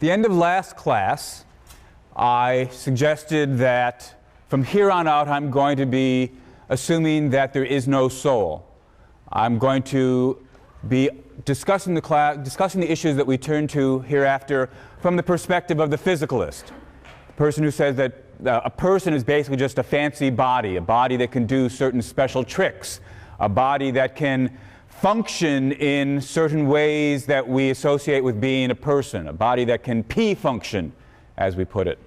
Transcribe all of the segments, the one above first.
the end of last class, I suggested that from here on out I'm going to be assuming that there is no soul. I'm going to be discussing the issues that we turn to hereafter from the perspective of the physicalist, the person who says that a person is basically just a fancy body, a body that can do certain special tricks, a body that can function in certain ways that we associate with being a person, a body that can P-function, as we put it.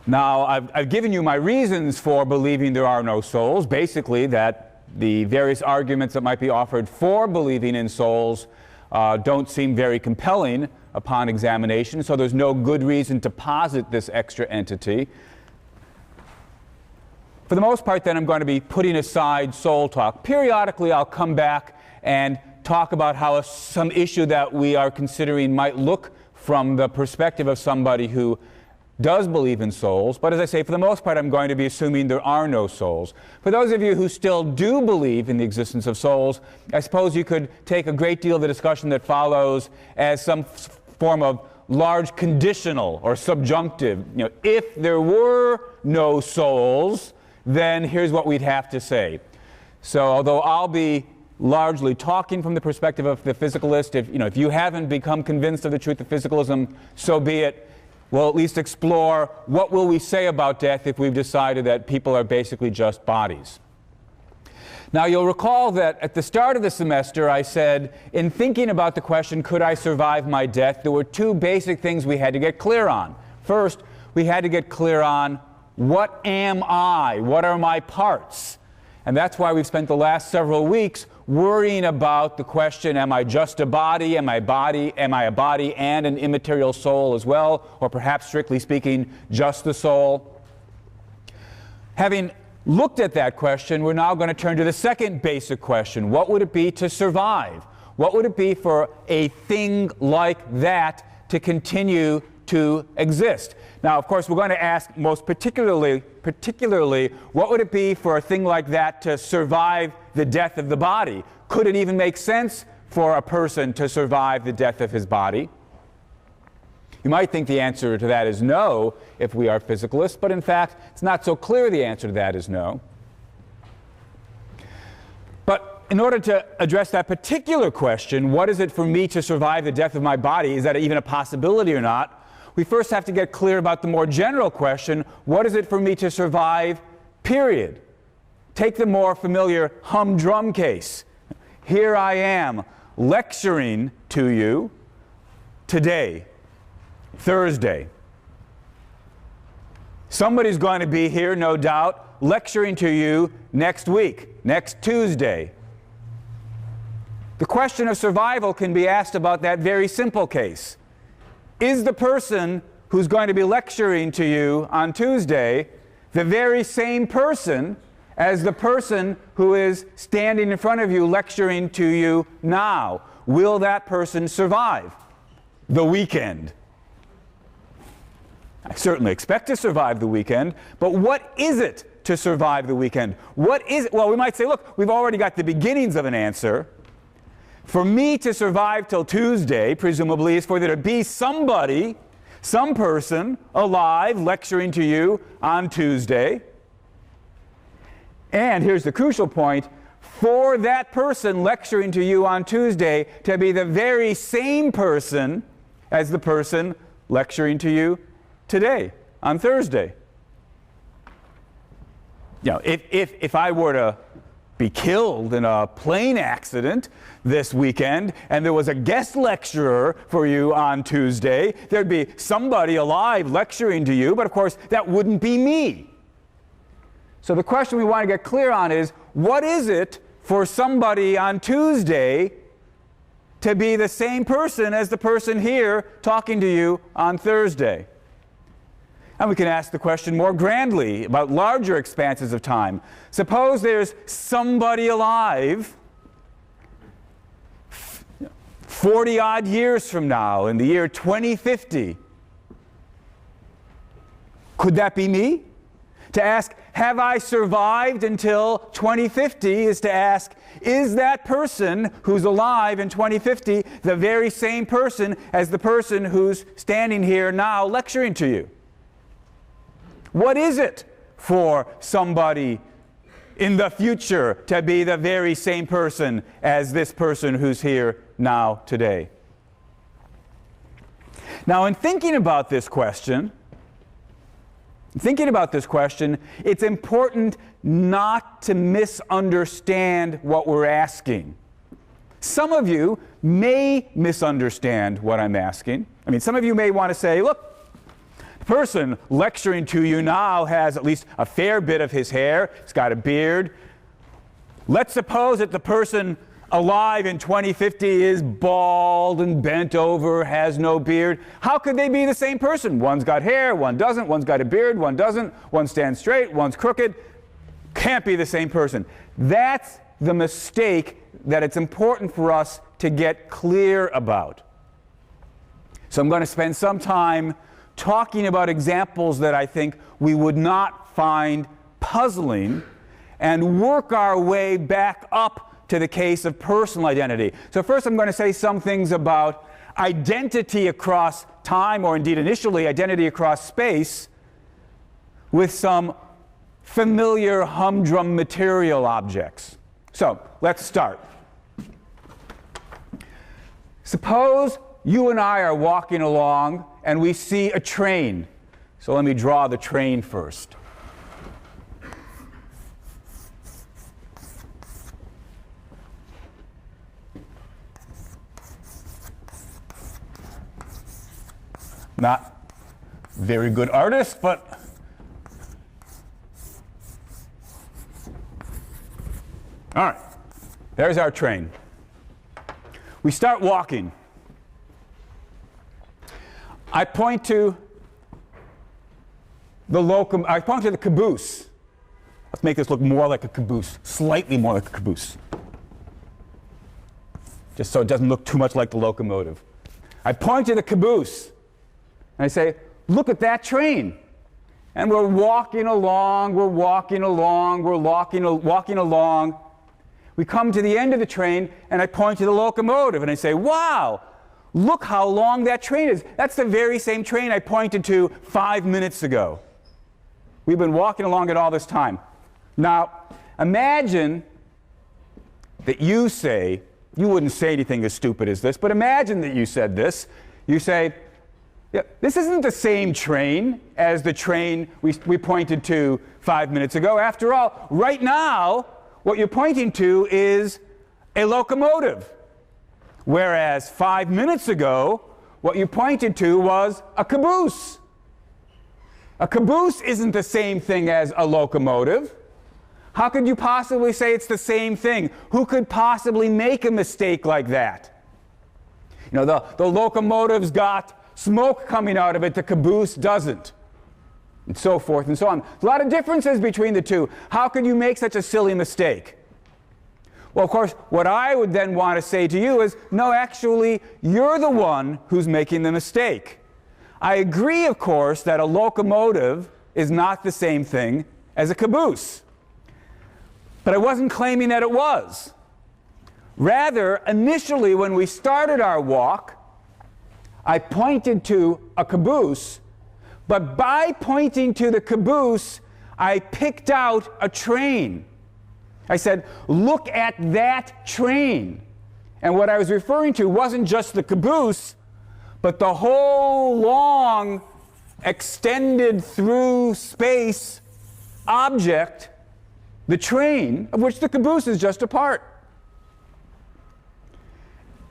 Now, I've given you my reasons for believing there are no souls, basically that the various arguments that might be offered for believing in souls don't seem very compelling upon examination, so there's no good reason to posit this extra entity. For the most part, then, I'm going to be putting aside soul talk. Periodically, I'll come back and talk about how some issue that we are considering might look from the perspective of somebody who does believe in souls. But as I say, for the most part, I'm going to be assuming there are no souls. For those of you who still do believe in the existence of souls, I suppose you could take a great deal of the discussion that follows as some form of large conditional or subjunctive. If there were no souls, then here's what we'd have to say. So although I'll be largely talking from the perspective of the physicalist, if you haven't become convinced of the truth of physicalism, so be it. We'll at least explore what will we say about death if we've decided that people are basically just bodies. Now, you'll recall that at the start of the semester I said, in thinking about the question, could I survive my death, there were two basic things we had to get clear on. First, we had to get clear on what am I? What are my parts? And that's why we've spent the last several weeks worrying about the question, am I just a body? Am I a body and an immaterial soul as well? Or perhaps, strictly speaking, just the soul? Having looked at that question, we're now going to turn to the second basic question. What would it be to survive? What would it be for a thing like that to continue to exist? Now, of course, we're going to ask most particularly, what would it be for a thing like that to survive the death of the body? Could it even make sense for a person to survive the death of his body? You might think the answer to that is no if we are physicalists, but in fact, it's not so clear the answer to that is no. But in order to address that particular question, what is it for me to survive the death of my body? Is that even a possibility or not? We first have to get clear about the more general question, what is it for me to survive, period? Take the more familiar humdrum case. Here I am lecturing to you today, Thursday. Somebody's going to be here, no doubt, lecturing to you next week, next Tuesday. The question of survival can be asked about that very simple case. Is the person who's going to be lecturing to you on Tuesday the very same person as the person who is standing in front of you lecturing to you now? Will that person survive the weekend? I certainly expect to survive the weekend, but what is it to survive the weekend? What is it? Well, we might say, look, we've already got the beginnings of an answer. For me to survive till Tuesday, presumably, is for there to be somebody, some person, alive, lecturing to you on Tuesday. And here's the crucial point, for that person lecturing to you on Tuesday to be the very same person as the person lecturing to you today, on Thursday. If I were to be killed in a plane accident this weekend, and there was a guest lecturer for you on Tuesday, there'd be somebody alive lecturing to you, but of course that wouldn't be me. So the question we want to get clear on is, what is it for somebody on Tuesday to be the same person as the person here talking to you on Thursday? And we can ask the question more grandly about larger expanses of time. Suppose there's somebody alive 40-odd years from now, in the year 2050. Could that be me? To ask, have I survived until 2050, is to ask, is that person who's alive in 2050 the very same person as the person who's standing here now lecturing to you? What is it for somebody in the future to be the very same person as this person who's here now today? Now, in thinking about this question, it's important not to misunderstand what we're asking. Some of you may misunderstand what I'm asking. I mean, some of you may want to say, look, the person lecturing to you now has at least a fair bit of his hair. He's got a beard. Let's suppose that the person alive in 2050 is bald and bent over, has no beard. How could they be the same person? One's got hair, one doesn't. One's got a beard, one doesn't. One stands straight, one's crooked. Can't be the same person. That's the mistake that it's important for us to get clear about. So I'm going to spend some time talking about examples that I think we would not find puzzling and work our way back up to the case of personal identity. So first I'm going to say some things about identity across time, or indeed initially identity across space, with some familiar humdrum material objects. So let's start. Suppose you and I are walking along and we see a train. So let me draw the train first. Not very good artist, but all right, there's our train. We start walking. I point to the caboose. Let's make this look more like a caboose, slightly more like a caboose, just so it doesn't look too much like the locomotive. I point to the caboose. And I say, look at that train. And we're walking along. We come to the end of the train, and I point to the locomotive, and I say, wow, look how long that train is. That's the very same train I pointed to 5 minutes ago. We've been walking along it all this time. Now, imagine that you say, you wouldn't say anything as stupid as this, but imagine that you said this. You say, yeah, this isn't the same train as the train we pointed to 5 minutes ago. After all, right now, what you're pointing to is a locomotive. Whereas 5 minutes ago, what you pointed to was a caboose. A caboose isn't the same thing as a locomotive. How could you possibly say it's the same thing? Who could possibly make a mistake like that? You know, the locomotive's got smoke coming out of it, the caboose doesn't, and so forth and so on. There's a lot of differences between the two. How could you make such a silly mistake? Well, of course, what I would then want to say to you is, no, actually, you're the one who's making the mistake. I agree, of course, that a locomotive is not the same thing as a caboose. But I wasn't claiming that it was. Rather, initially, when we started our walk, I pointed to a caboose, but by pointing to the caboose, I picked out a train. I said, look at that train. And what I was referring to wasn't just the caboose, but the whole long, extended through space object, the train, of which the caboose is just a part.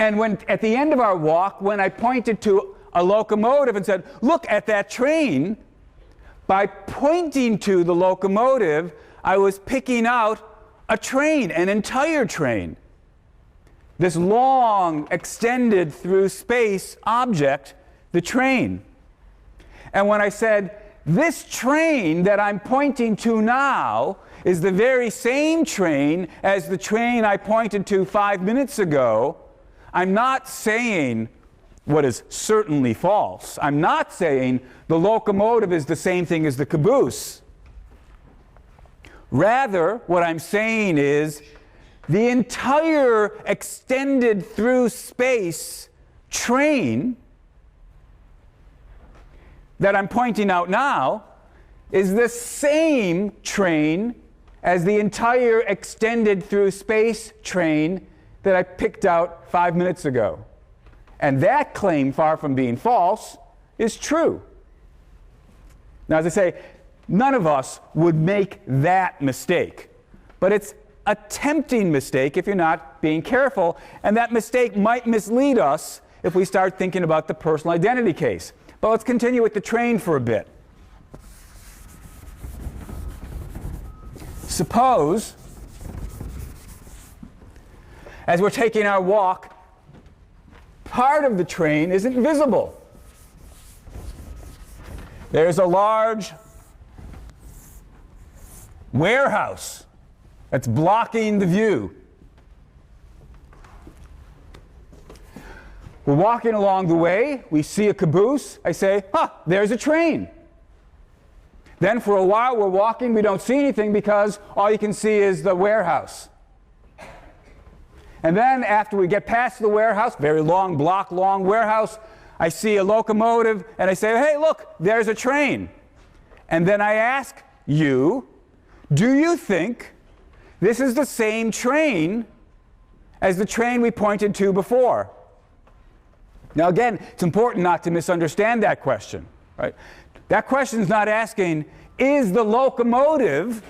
And when, at the end of our walk, when I pointed to a locomotive and said, look at that train, by pointing to the locomotive, I was picking out a train, an entire train. This long, extended through space object, the train. And when I said, this train that I'm pointing to now is the very same train as the train I pointed to 5 minutes ago, I'm not saying what is certainly false. I'm not saying the locomotive is the same thing as the caboose. Rather, what I'm saying is the entire extended through space train that I'm pointing out now is the same train as the entire extended through space train that I picked out 5 minutes ago. And that claim, far from being false, is true. Now, as I say, none of us would make that mistake. But it's a tempting mistake if you're not being careful, and that mistake might mislead us if we start thinking about the personal identity case. But let's continue with the train for a bit. Suppose, as we're taking our walk, part of the train isn't visible. There's a large warehouse that's blocking the view. We're walking along the way, we see a caboose, I say, there's a train. Then for a while we're walking, we don't see anything because all you can see is the warehouse. And then after we get past the warehouse, very long, block-long warehouse, I see a locomotive and I say, hey, look, there's a train. And then I ask you, do you think this is the same train as the train we pointed to before? Now again, it's important not to misunderstand that question, right? That question is not asking, is the locomotive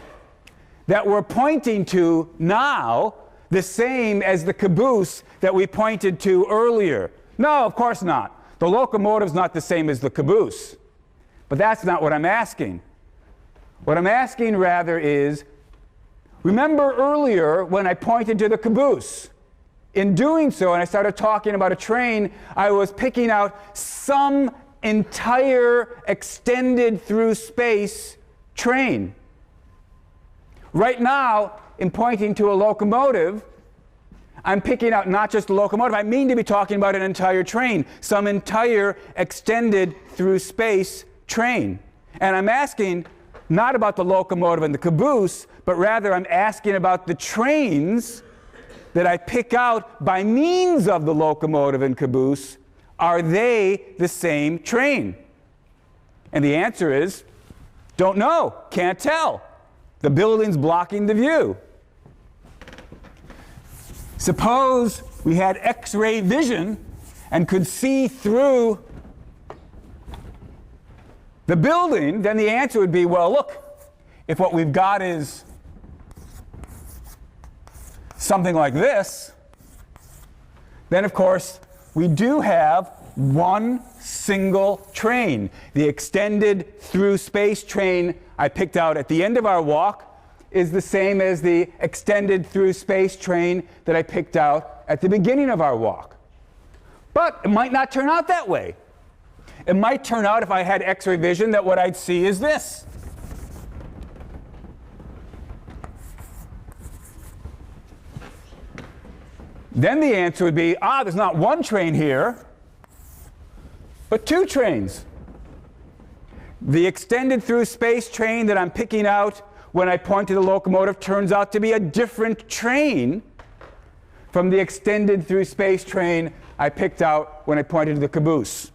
that we're pointing to now the same as the caboose that we pointed to earlier? No, of course not. The locomotive's not the same as the caboose. But that's not what I'm asking. What I'm asking rather is, remember earlier when I pointed to the caboose? In doing so, and I started talking about a train, I was picking out some entire extended through space train. Right now, in pointing to a locomotive, I'm picking out not just a locomotive, I mean to be talking about an entire train, some entire extended through space train. And I'm asking not about the locomotive and the caboose, but rather I'm asking about the trains that I pick out by means of the locomotive and caboose. Are they the same train? And the answer is, don't know, can't tell. The building's blocking the view. Suppose we had X-ray vision and could see through the building, then the answer would be, well, look, if what we've got is something like this, then of course we do have one single train. The extended through space train I picked out at the end of our walk is the same as the extended through space train that I picked out at the beginning of our walk. But it might not turn out that way. It might turn out, if I had X-ray vision, that what I'd see is this. Then the answer would be, there's not one train here, but two trains. The extended through space train that I'm picking out when I point to the locomotive turns out to be a different train from the extended through space train I picked out when I pointed to the caboose.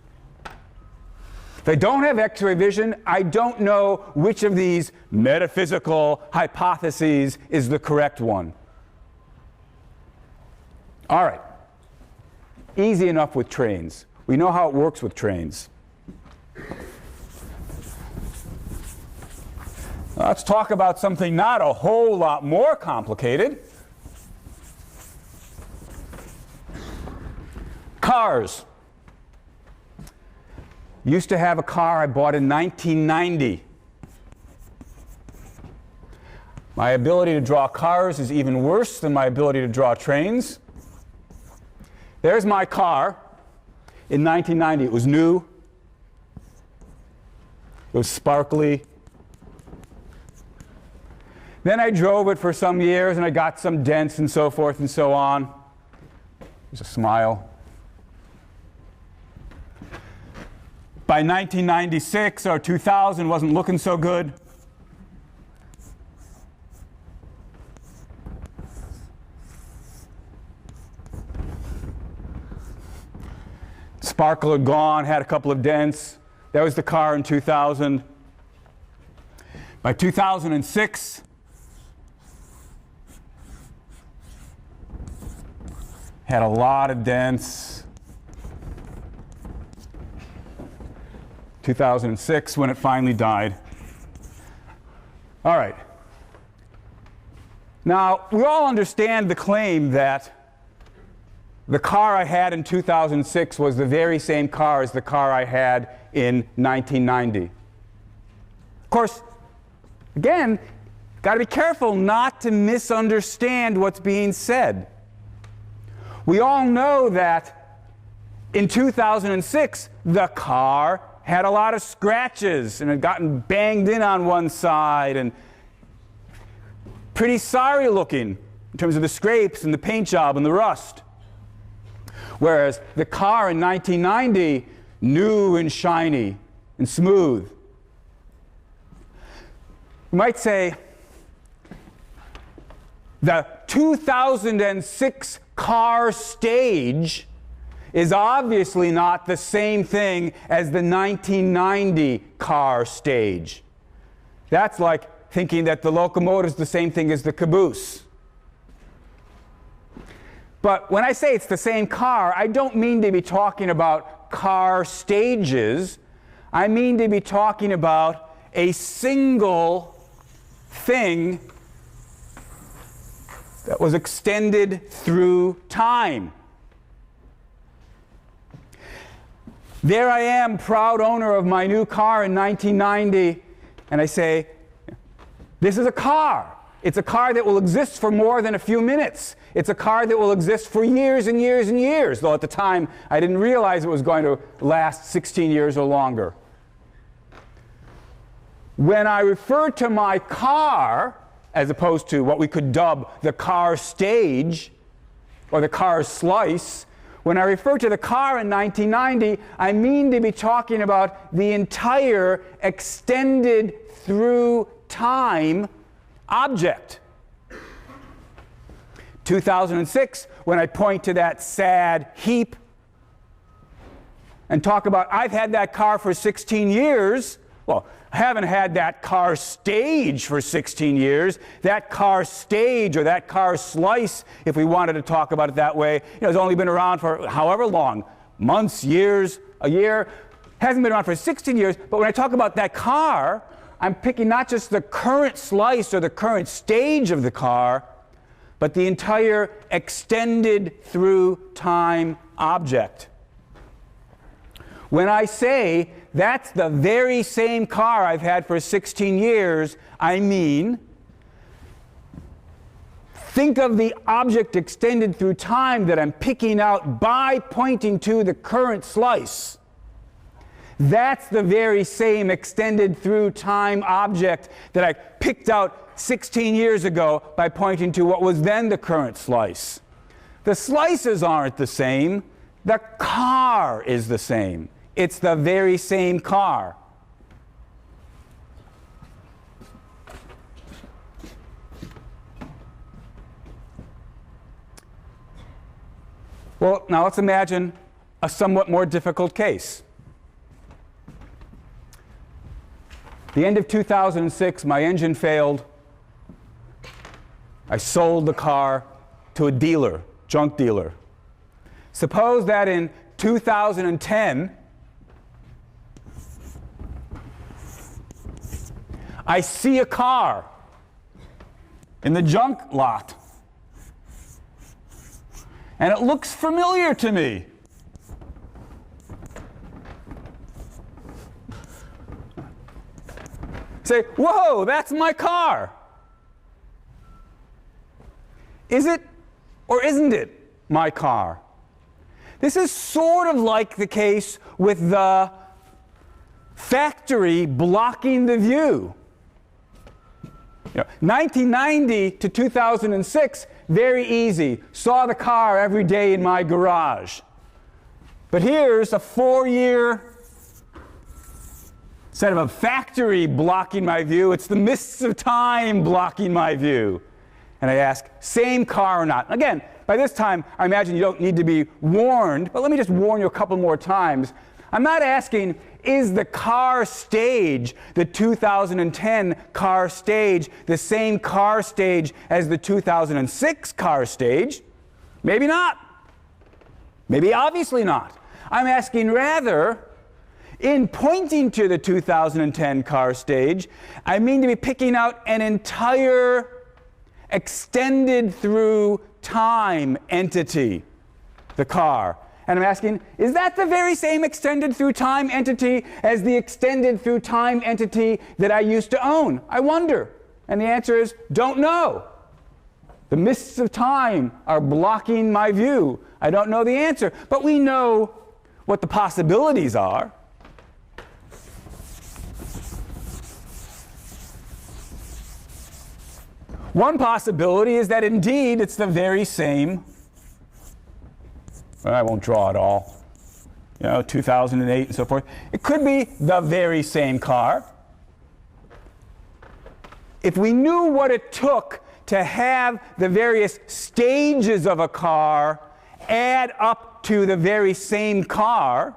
If I don't have X-ray vision, I don't know which of these metaphysical hypotheses is the correct one. All right, easy enough with trains. We know how it works with trains. Let's talk about something not a whole lot more complicated. Cars. Used to have a car I bought in 1990. My ability to draw cars is even worse than my ability to draw trains. There's my car in 1990. It was new. It was sparkly. Then I drove it for some years and I got some dents and so forth and so on. There's a smile. By 1996 or 2000, it wasn't looking so good. Sparkle had gone, had a couple of dents. That was the car in 2000. By 2006, had a lot of dents. 2006 when it finally died. All right. Now, we all understand the claim that the car I had in 2006 was the very same car as the car I had in 1990. Of course, again, got to be careful not to misunderstand what's being said. We all know that in 2006, the car had a lot of scratches and had gotten banged in on one side and pretty sorry looking in terms of the scrapes and the paint job and the rust. Whereas the car in 1990, new and shiny and smooth. You might say the 2006 car stage is obviously not the same thing as the 1990 car stage. That's like thinking that the locomotive is the same thing as the caboose. But when I say it's the same car, I don't mean to be talking about car stages. I mean to be talking about a single thing that was extended through time. There I am, proud owner of my new car in 1990, and I say, this is a car. It's a car that will exist for more than a few minutes. It's a car that will exist for years and years and years, though at the time I didn't realize it was going to last 16 years or longer. When I refer to my car, as opposed to what we could dub the car stage or the car slice, when I refer to the car in 1990, I mean to be talking about the entire extended through time object. 2006, when I point to that sad heap and talk about, I've had that car for 16 years. Well, I haven't had that car stage for 16 years. That car stage, or that car slice, if we wanted to talk about it that way, has only been around for however long, months, years, a year. Hasn't been around for 16 years, but when I talk about that car, I'm picking not just the current slice or the current stage of the car, but the entire extended through time object. When I say that's the very same car I've had for 16 years, I mean, think of the object extended through time that I'm picking out by pointing to the current slice. That's the very same extended through time object that I picked out 16 years ago by pointing to what was then the current slice. The slices aren't the same. The car is the same. It's the very same car. Well, now let's imagine a somewhat more difficult case. The end of 2006, my engine failed. I sold the car to a dealer, junk dealer. Suppose that in 2010, I see a car in the junk lot, and it looks familiar to me. Say, whoa, that's my car. Is it or isn't it my car? This is sort of like the case with the factory blocking the view. 1990 to 2006, very easy. Saw the car every day in my garage. But here's a 4-year, instead of a factory blocking my view, it's the mists of time blocking my view. And I ask, same car or not? Again, by this time, I imagine you don't need to be warned, but let me just warn you a couple more times. I'm not asking, is the car stage, the 2010 car stage, the same car stage as the 2006 car stage? Maybe not. Maybe obviously not. I'm asking rather, in pointing to the 2010 car stage, I mean to be picking out an entire extended through time entity, the car. And I'm asking, is that the very same extended through time entity as the extended through time entity that I used to own? I wonder. And the answer is, don't know. The mists of time are blocking my view. I don't know the answer. But we know what the possibilities are. One possibility is that indeed it's the very same. I won't draw it all. 2008 and so forth. It could be the very same car. If we knew what it took to have the various stages of a car add up to the very same car,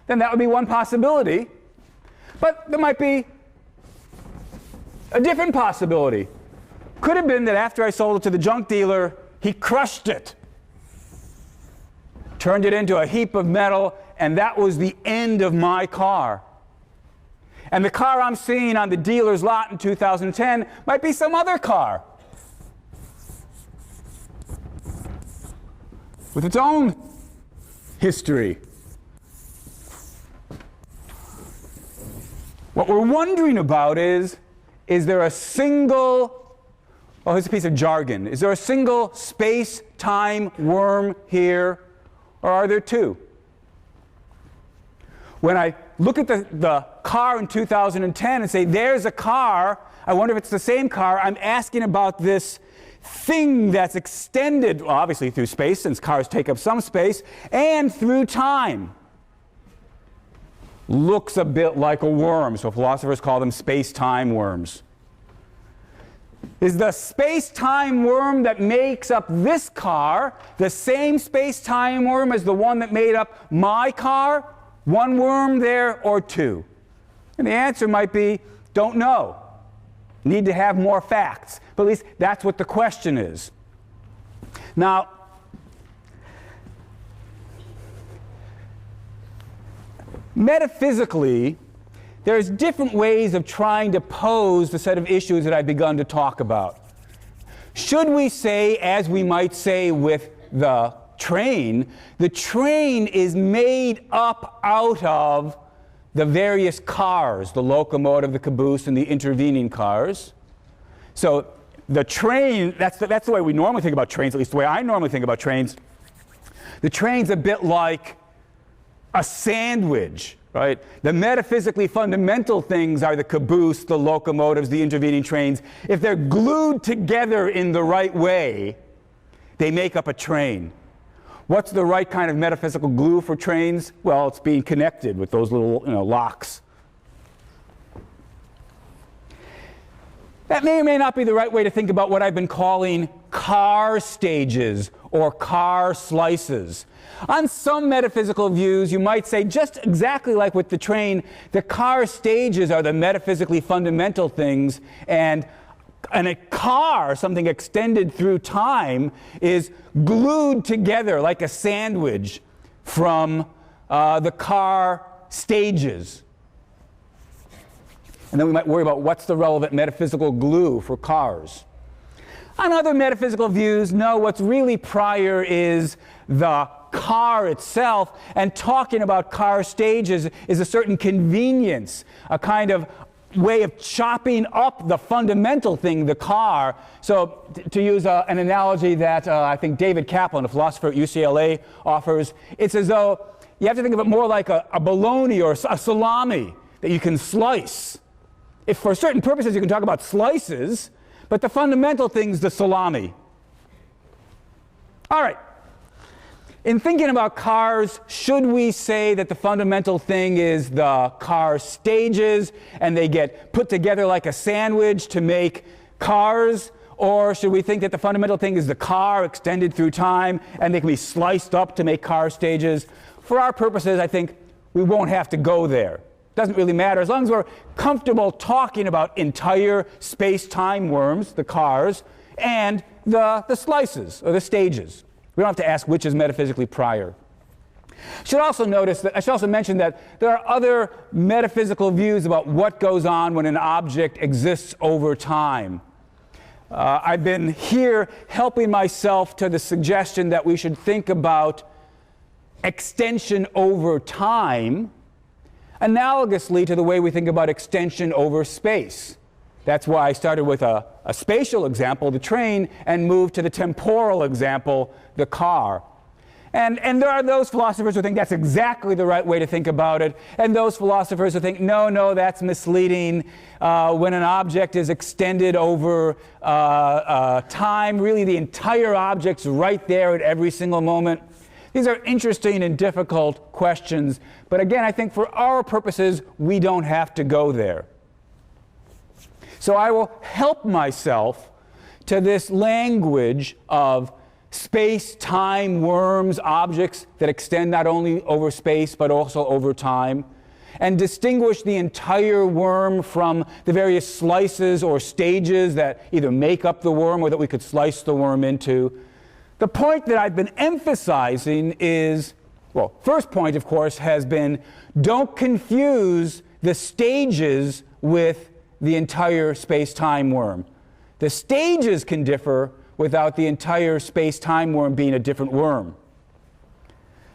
then that would be one possibility. But there might be a different possibility. Could have been that after I sold it to the junk dealer, he crushed it, turned it into a heap of metal, and that was the end of my car. And the car I'm seeing on the dealer's lot in 2010 might be some other car with its own history. What we're wondering about is there a single, oh, here's a piece of jargon. Is there a single space-time worm here, or are there two? When I look at the car in 2010 and say, there's a car, I wonder if it's the same car, I'm asking about this thing that's extended, well, obviously through space, since cars take up some space, and through time. Looks a bit like a worm, so philosophers call them space-time worms. Is the space-time worm that makes up this car the same space-time worm as the one that made up my car? One worm there or two? And the answer might be, don't know. Need to have more facts. But at least that's what the question is. Now, metaphysically, there's different ways of trying to pose the set of issues that I've begun to talk about. Should we say, as we might say with the train is made up out of the various cars, the locomotive, the caboose, and the intervening cars. So the train, that's the way we normally think about trains, at least the way I normally think about trains. The train's a bit like a sandwich, right? The metaphysically fundamental things are the caboose, the locomotives, the intervening trains. If they're glued together in the right way, they make up a train. What's the right kind of metaphysical glue for trains? Well, it's being connected with those little, locks. That may or may not be the right way to think about what I've been calling car stages or car slices. On some metaphysical views, you might say, just exactly like with the train, the car stages are the metaphysically fundamental things, and a car, something extended through time, is glued together like a sandwich from the car stages. And then we might worry about what's the relevant metaphysical glue for cars. On other metaphysical views, no, what's really prior is the car itself, and talking about car stages is a certain convenience, a kind of way of chopping up the fundamental thing, the car. So to use an analogy that I think David Kaplan, a philosopher at UCLA, offers, it's as though you have to think of it more like a bologna or a salami that you can slice. If for certain purposes you can talk about slices, but the fundamental thing's the salami. All right. In thinking about cars, should we say that the fundamental thing is the car stages and they get put together like a sandwich to make cars? Or should we think that the fundamental thing is the car extended through time and they can be sliced up to make car stages? For our purposes, I think we won't have to go there. Doesn't really matter. As long as we're comfortable talking about entire space-time worms, the cars, and the slices, or the stages. We don't have to ask which is metaphysically prior. I should also mention that there are other metaphysical views about what goes on when an object exists over time. I've been here helping myself to the suggestion that we should think about extension over time analogously to the way we think about extension over space. That's why I started with a spatial example, the train, and moved to the temporal example, the car. And there are those philosophers who think that's exactly the right way to think about it, and those philosophers who think, no, that's misleading. When an object is extended over time, really the entire object's right there at every single moment. These are interesting and difficult questions, but again, I think for our purposes, we don't have to go there. So I will help myself to this language of space-time worms, objects that extend not only over space but also over time, and distinguish the entire worm from the various slices or stages that either make up the worm or that we could slice the worm into. The point that I've been emphasizing is, well, first point, of course, has been don't confuse the stages with the entire space-time worm. The stages can differ without the entire space-time worm being a different worm.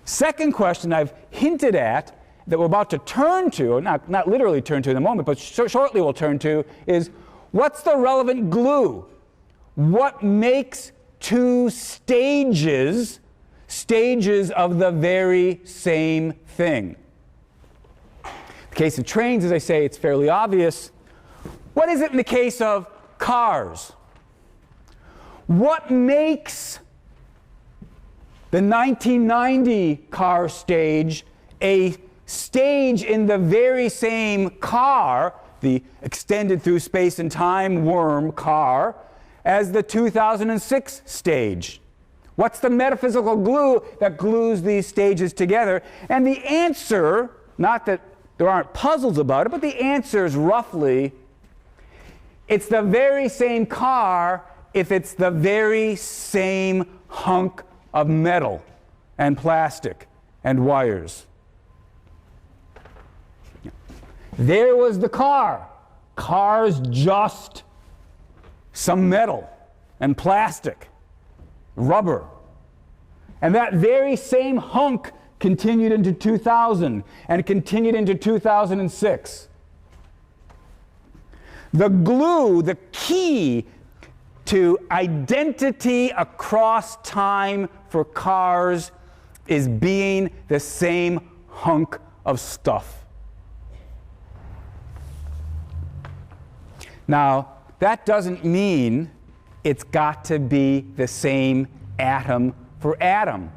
Second question I've hinted at that we're about to turn to, not literally turn to in a moment, but shortly we'll turn to, is what's the relevant glue? What makes two stages of the very same thing? In the case of trains, as I say, it's fairly obvious. What is it in the case of cars? What makes the 1990 car stage a stage in the very same car, the extended through space and time worm car, as the 2006 stage? What's the metaphysical glue that glues these stages together? And the answer, not that there aren't puzzles about it, but the answer is roughly, it's the very same car if it's the very same hunk of metal and plastic and wires. There was the car. Car's just some metal and plastic, rubber. And that very same hunk continued into 2000 and continued into 2006. The glue, the key to identity across time for cars is being the same hunk of stuff. Now, that doesn't mean it's got to be the same atom for atom.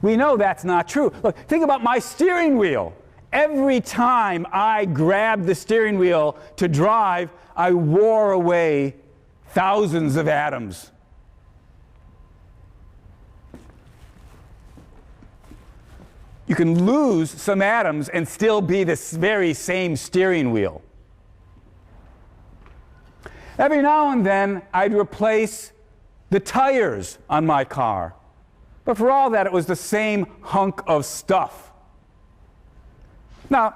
We know that's not true. Look, think about my steering wheel. Every time I grabbed the steering wheel to drive, I wore away thousands of atoms. You can lose some atoms and still be this very same steering wheel. Every now and then, I'd replace the tires on my car. But for all that, it was the same hunk of stuff. Now,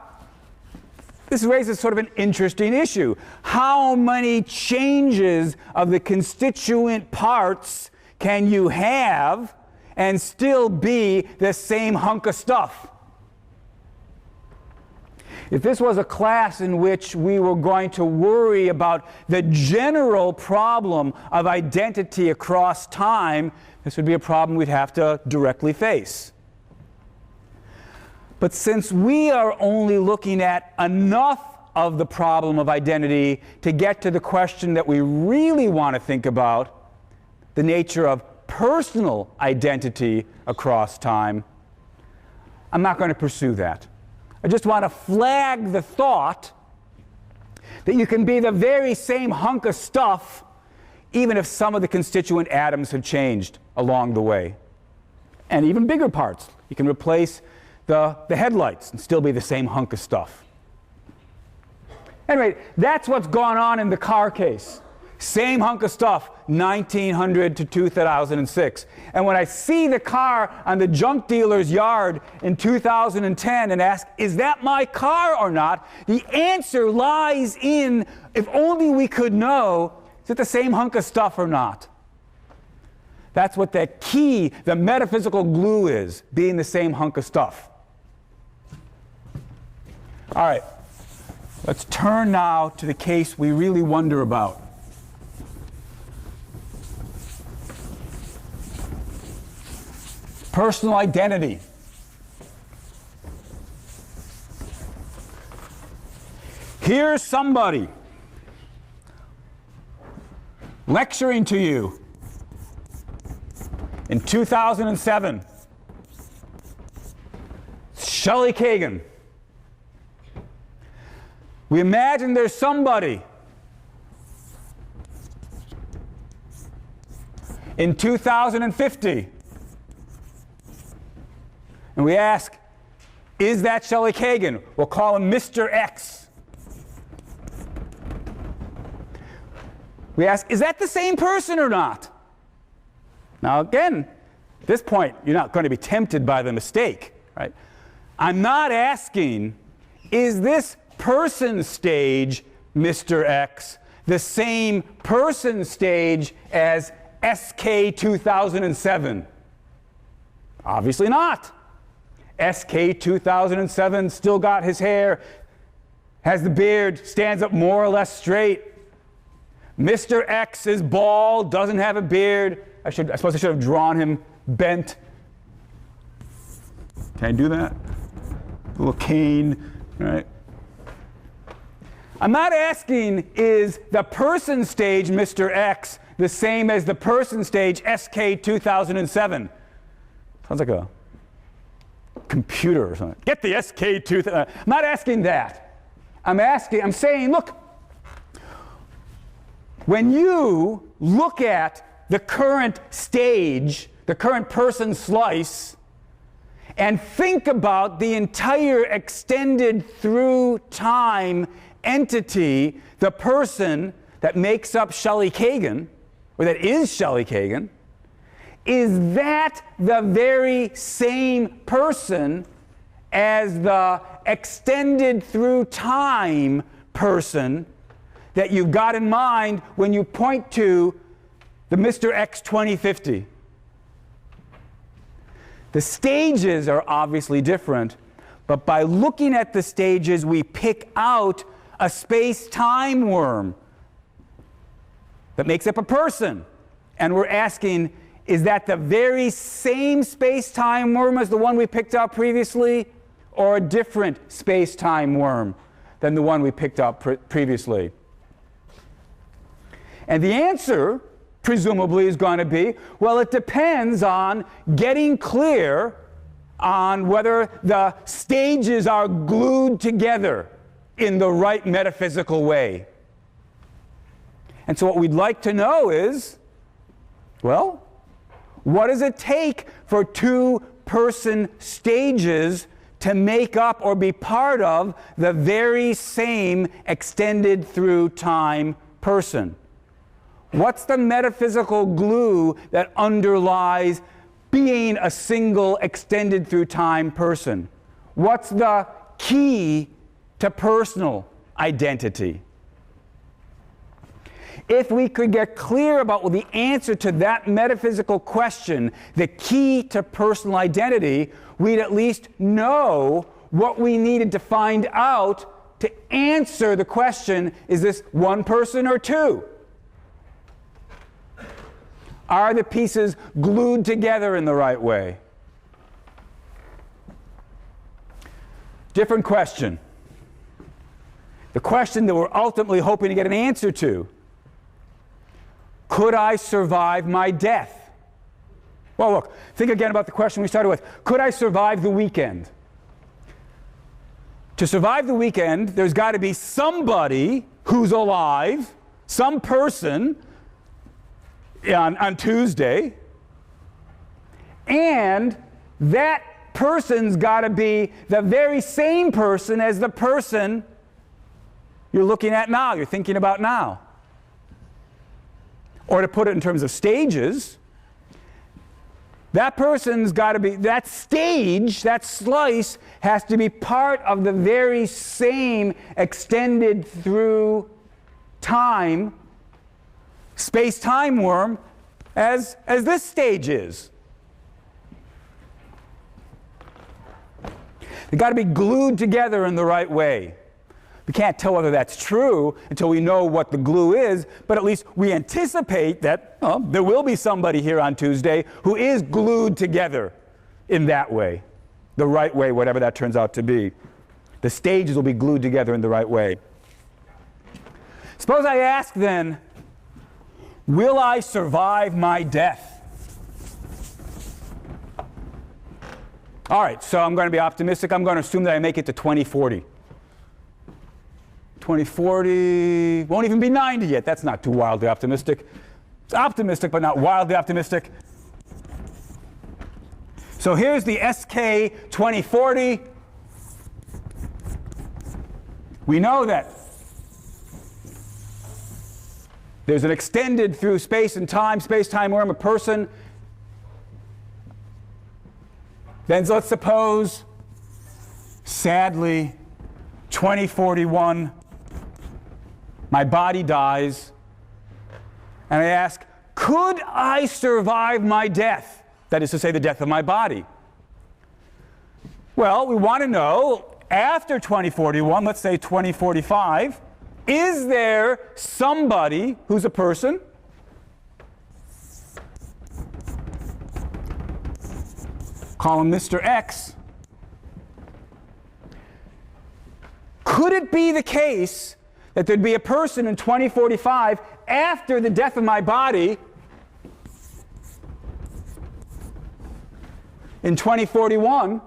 this raises sort of an interesting issue. How many changes of the constituent parts can you have and still be the same hunk of stuff? If this was a class in which we were going to worry about the general problem of identity across time, this would be a problem we'd have to directly face. But since we are only looking at enough of the problem of identity to get to the question that we really want to think about, the nature of personal identity across time, I'm not going to pursue that. I just want to flag the thought that you can be the very same hunk of stuff even if some of the constituent atoms have changed along the way. And even bigger parts. You can replace the headlights and still be the same hunk of stuff. Anyway, that's what's gone on in the car case. Same hunk of stuff, 1900 to 2006. And when I see the car on the junk dealer's yard in 2010 and ask, is that my car or not? The answer lies in, if only we could know, is it the same hunk of stuff or not? That's what the key, the metaphysical glue is, being the same hunk of stuff. All right, let's turn now to the case we really wonder about. Personal identity. Here's somebody lecturing to you in 2007. Shelley Kagan. We imagine there's somebody in 2050. And we ask, is that Shelley Kagan? We'll call him Mr. X. We ask, is that the same person or not? Now again, at this point, you're not going to be tempted by the mistake, right? I'm not asking, is this person stage, Mr. X, the same person stage as SK 2007? Obviously not. SK 2007 still got his hair, has the beard, stands up more or less straight. Mr. X is bald, doesn't have a beard. I suppose I should have drawn him bent. Can I do that? A little cane, right? I'm not asking, is the person stage, Mr. X, the same as the person stage, SK 2007? Sounds like a computer or something. Get the SK 2000. I'm not asking that. I'm saying, look, when you look at the current stage, the current person slice, and think about the entire extended through time entity, the person that makes up Shelley Kagan, or that is Shelley Kagan, is that the very same person as the extended through time person that you've got in mind when you point to the Mr. X 2050? The stages are obviously different, but by looking at the stages, we pick out a space-time worm that makes up a person. And we're asking, is that the very same space-time worm as the one we picked out previously, or a different space-time worm than the one we picked out previously? And the answer, presumably, is going to be, well, it depends on getting clear on whether the stages are glued together in the right metaphysical way. And so what we'd like to know is, well, what does it take for two person stages to make up or be part of the very same extended through time person? What's the metaphysical glue that underlies being a single extended through time person? What's the key to personal identity? If we could get clear about the answer to that metaphysical question, the key to personal identity, we'd at least know what we needed to find out to answer the question, is this one person or two? Are the pieces glued together in the right way? Different question. The question that we're ultimately hoping to get an answer to. Could I survive my death? Well, look, think again about the question we started with. Could I survive the weekend? To survive the weekend, there's got to be somebody who's alive, some person on Tuesday, and that person's got to be the very same person as the person you're looking at now, you're thinking about now. Or to put it in terms of stages, that person's got to be, that stage, that slice, has to be part of the very same extended through time, space-time worm as this stage is. They've got to be glued together in the right way. We can't tell whether that's true until we know what the glue is, but at least we anticipate that there will be somebody here on Tuesday who is glued together in that way, the right way, whatever that turns out to be. The stages will be glued together in the right way. Suppose I ask then, will I survive my death? All right, so I'm going to be optimistic. I'm going to assume that I make it to 2040. 2040 won't even be 90 yet. That's not too wildly optimistic. It's optimistic, but not wildly optimistic. So here's the SK 2040. We know that there's an extended through space and time, space-time worm, a person. Then let's suppose, sadly, 2041, my body dies, and I ask, could I survive my death? That is to say, the death of my body. Well, we want to know, after 2041, let's say 2045, is there somebody who's a person call him Mr. X. Could it be the case that there'd be a person in 2045 after the death of my body in 2041?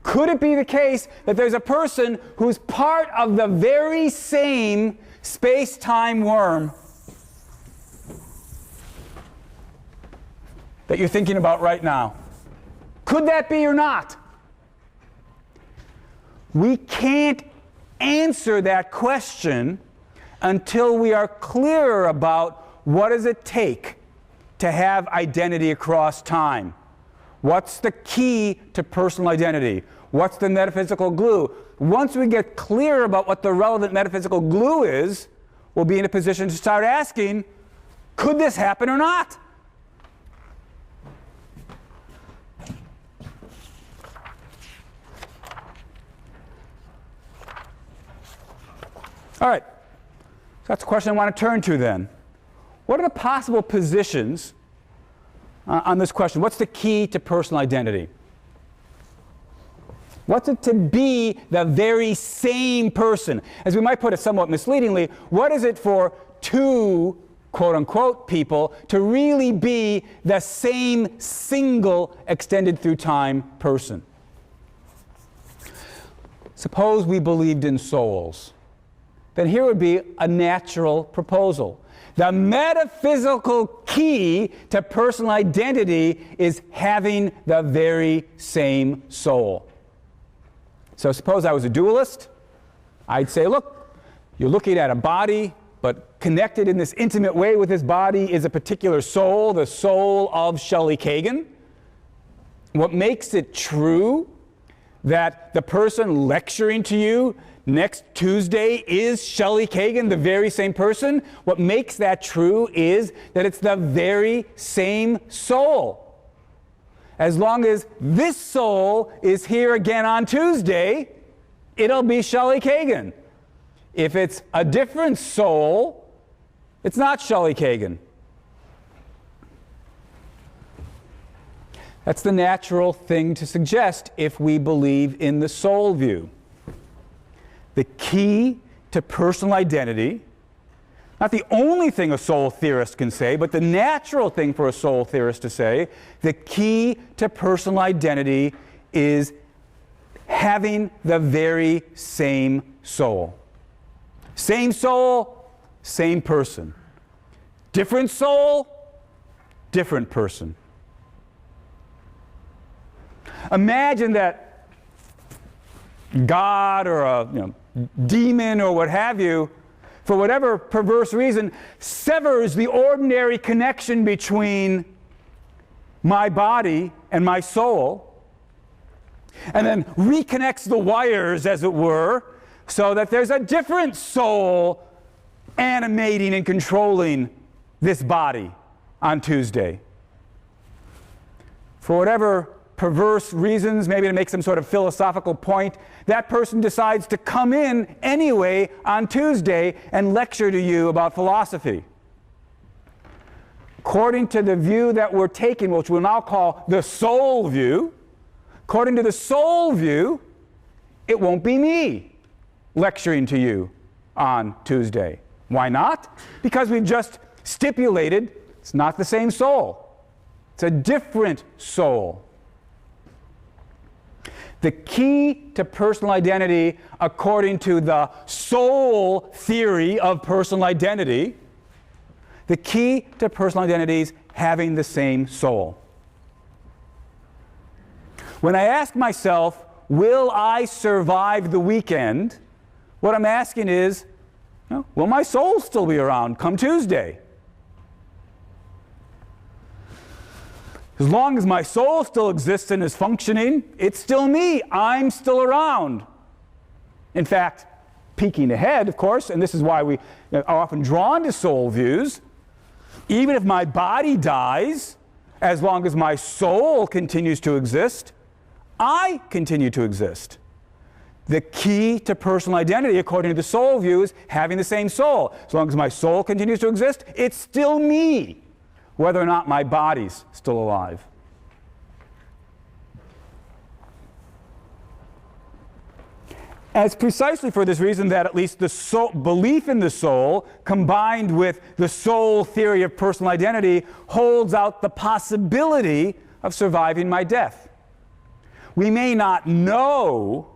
Could it be the case that there's a person who's part of the very same space-time worm that you're thinking about right now? Could that be or not? We can't answer that question until we are clearer about what does it take to have identity across time. What's the key to personal identity? What's the metaphysical glue? Once we get clear about what the relevant metaphysical glue is, we'll be in a position to start asking, could this happen or not? All right, so that's the question I want to turn to then. What are the possible positions on this question? What's the key to personal identity? What's it to be the very same person? As we might put it somewhat misleadingly, what is it for two, quote-unquote, people to really be the same single extended through time person? Suppose we believed in souls. Then here would be a natural proposal. The metaphysical key to personal identity is having the very same soul. So suppose I was a dualist. I'd say, look, you're looking at a body, but connected in this intimate way with this body is a particular soul, the soul of Shelley Kagan. What makes it true that the person lecturing to you next Tuesday is Shelley Kagan, the very same person? What makes that true is that it's the very same soul. As long as this soul is here again on Tuesday, it'll be Shelley Kagan. If it's a different soul, it's not Shelley Kagan. That's the natural thing to suggest if we believe in the soul view. The key to personal identity, not the only thing a soul theorist can say, but the natural thing for a soul theorist to say, the key to personal identity is having the very same soul. Same soul, same person. Different soul, different person. Imagine that God or a demon or what have you, for whatever perverse reason, severs the ordinary connection between my body and my soul, and then reconnects the wires, as it were, so that there's a different soul animating and controlling this body on Tuesday. For whatever perverse reasons, maybe to make some sort of philosophical point, that person decides to come in anyway on Tuesday and lecture to you about philosophy. According to the view that we're taking, which we'll now call the soul view, according to the soul view, it won't be me lecturing to you on Tuesday. Why not? Because we've just stipulated it's not the same soul. It's a different soul. The key to personal identity, according to the soul theory of personal identity, the key to personal identity is having the same soul. When I ask myself, will I survive the weekend? What I'm asking is, will my soul still be around come Tuesday? As long as my soul still exists and is functioning, it's still me. I'm still around. In fact, peeking ahead, of course, and this is why we are often drawn to soul views, even if my body dies, as long as my soul continues to exist, I continue to exist. The key to personal identity, according to the soul view, is having the same soul. As long as my soul continues to exist, it's still me, whether or not my body's still alive. And it's precisely for this reason that at least the belief in the soul, combined with the soul theory of personal identity, holds out the possibility of surviving my death. We may not know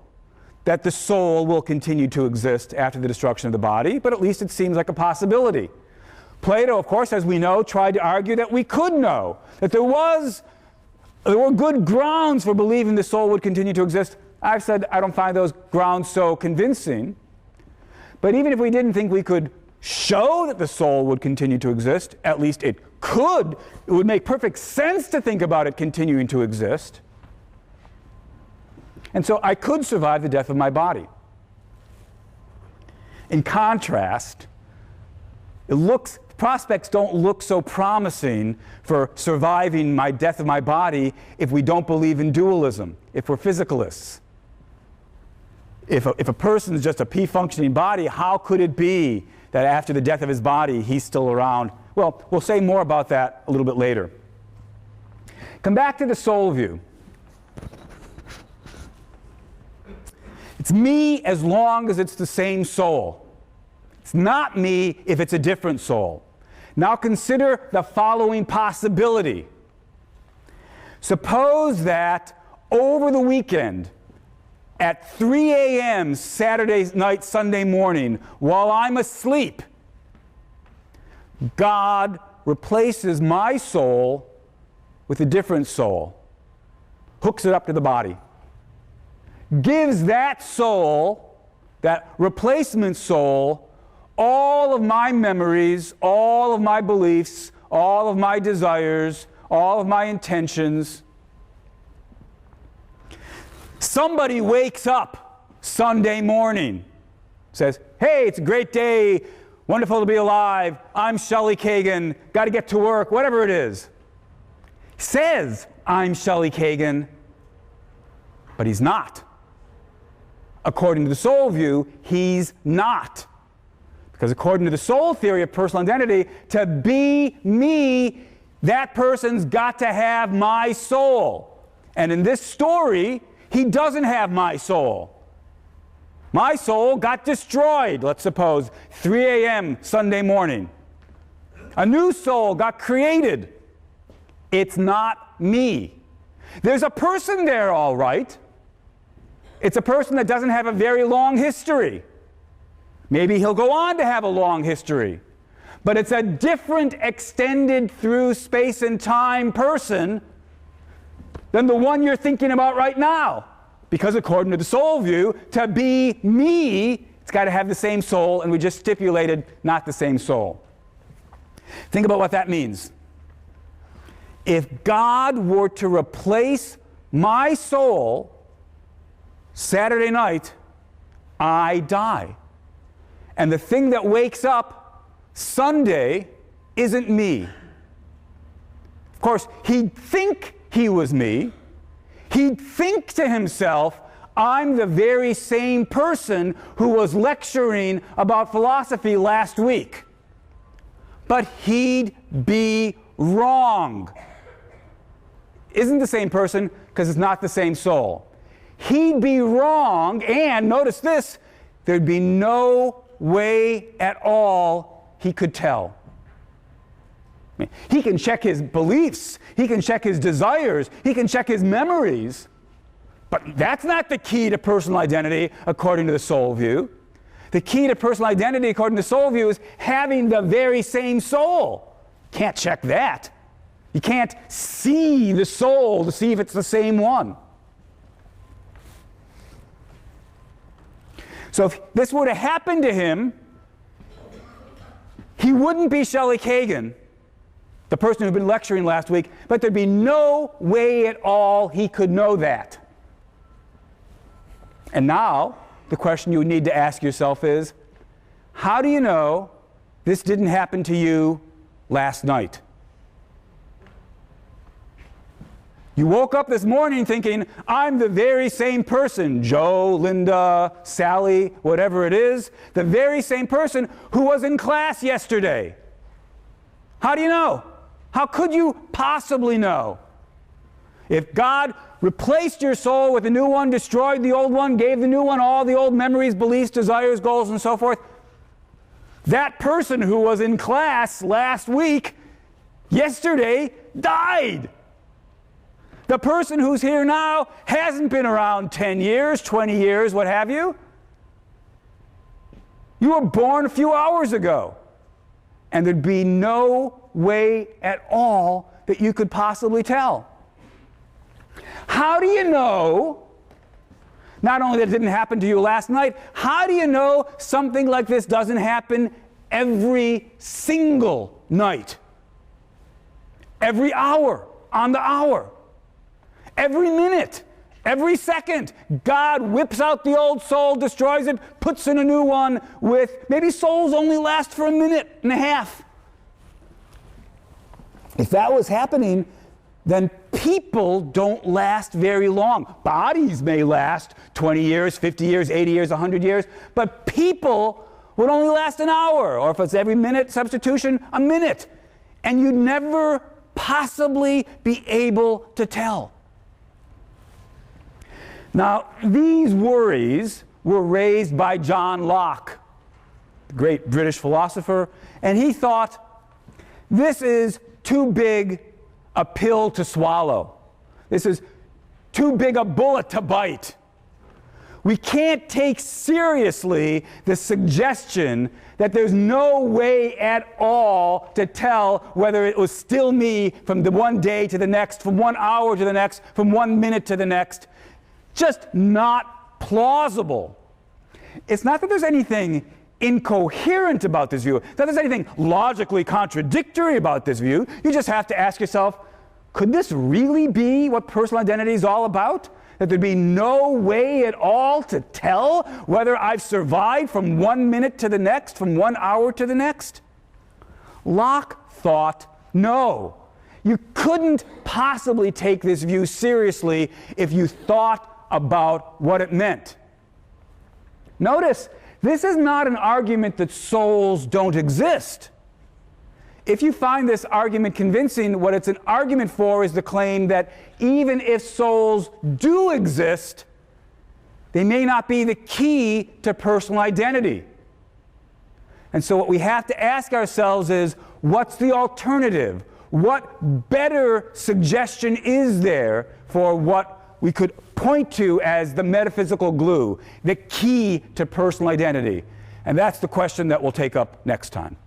that the soul will continue to exist after the destruction of the body, but at least it seems like a possibility. Plato, of course, as we know, tried to argue that we could know, that there were good grounds for believing the soul would continue to exist. I've said I don't find those grounds so convincing. But even if we didn't think we could show that the soul would continue to exist, at least it could. It would make perfect sense to think about it continuing to exist. And so I could survive the death of my body. In contrast, prospects don't look so promising for surviving my death of my body if we don't believe in dualism, if we're physicalists. If a person is just a P-functioning body, how could it be that after the death of his body, he's still around? Well, we'll say more about that a little bit later. Come back to the soul view. It's me as long as it's the same soul. It's not me if it's a different soul. Now consider the following possibility. Suppose that over the weekend, at 3 a.m. Saturday night, Sunday morning, while I'm asleep, God replaces my soul with a different soul, hooks it up to the body, gives that soul, that replacement soul, all of my memories, all of my beliefs, all of my desires, all of my intentions. Somebody wakes up Sunday morning, says, hey, it's a great day, wonderful to be alive, I'm Shelley Kagan, got to get to work, whatever it is. Says, I'm Shelley Kagan, but he's not. According to the soul view, he's not. Because according to the soul theory of personal identity, to be me, that person's got to have my soul. And in this story, he doesn't have my soul. My soul got destroyed, let's suppose, 3 a.m. Sunday morning. A new soul got created. It's not me. There's a person there, all right. It's a person that doesn't have a very long history. Maybe he'll go on to have a long history. but it's a different extended through space and time person than the one you're thinking about right now. Because according to the soul view, to be me, it's got to have the same soul, and we just stipulated not the same soul. Think about what that means. If God were to replace my soul Saturday night, I die. And the thing that wakes up Sunday isn't me. Of course, he'd think he was me. He'd think to himself, I'm the very same person who was lecturing about philosophy last week. But he'd be wrong. Isn't the same person because it's not the same soul. He'd be wrong, and notice this, there'd be no way at all he could tell. He can check his beliefs, he can check his desires, he can check his memories, but that's not the key to personal identity according to the soul view. The key to personal identity according to the soul view is having the very same soul. Can't check that. You can't see the soul to see if it's the same one. So if this were to happen to him, he wouldn't be Shelley Kagan, the person who'd been lecturing last week, but there'd be no way at all he could know that. And now, the question you need to ask yourself is, how do you know this didn't happen to you last night? You woke up this morning thinking, I'm the very same person, Joe, Linda, Sally, whatever it is, the very same person who was in class yesterday. How do you know? How could you possibly know? If God replaced your soul with a new one, destroyed the old one, gave the new one all the old memories, beliefs, desires, goals, and so forth, that person who was in class last week, yesterday, died. The person who's here now hasn't been around 10 years, 20 years, what have you. You were born a few hours ago. And there'd be no way at all that you could possibly tell. How do you know, not only that it didn't happen to you last night, how do you know something like this doesn't happen every single night? Every hour, on the hour. Every minute, every second, God whips out the old soul, destroys it, puts in a new one with, maybe souls only last for a minute and a half. If that was happening, then people don't last very long. Bodies may last 20 years, 50 years, 80 years, 100 years, but people would only last an hour, or if it's every minute substitution, a minute. And you'd never possibly be able to tell. Now, these worries were raised by John Locke, the great British philosopher, and he thought, this is too big a pill to swallow. This is too big a bullet to bite. We can't take seriously the suggestion that there's no way at all to tell whether it was still me from the one day to the next, from 1 hour to the next, from 1 minute to the next. Just not plausible. It's not that there's anything incoherent about this view. It's not that there's anything logically contradictory about this view. You just have to ask yourself, could this really be what personal identity is all about? That there'd be no way at all to tell whether I've survived from 1 minute to the next, from 1 hour to the next? Locke thought no. You couldn't possibly take this view seriously if you thought about what it meant. Notice, this is not an argument that souls don't exist. If you find this argument convincing, what it's an argument for is the claim that even if souls do exist, they may not be the key to personal identity. And so what we have to ask ourselves is, what's the alternative? What better suggestion is there for what we could point to as the metaphysical glue, the key to personal identity? And that's the question that we'll take up next time.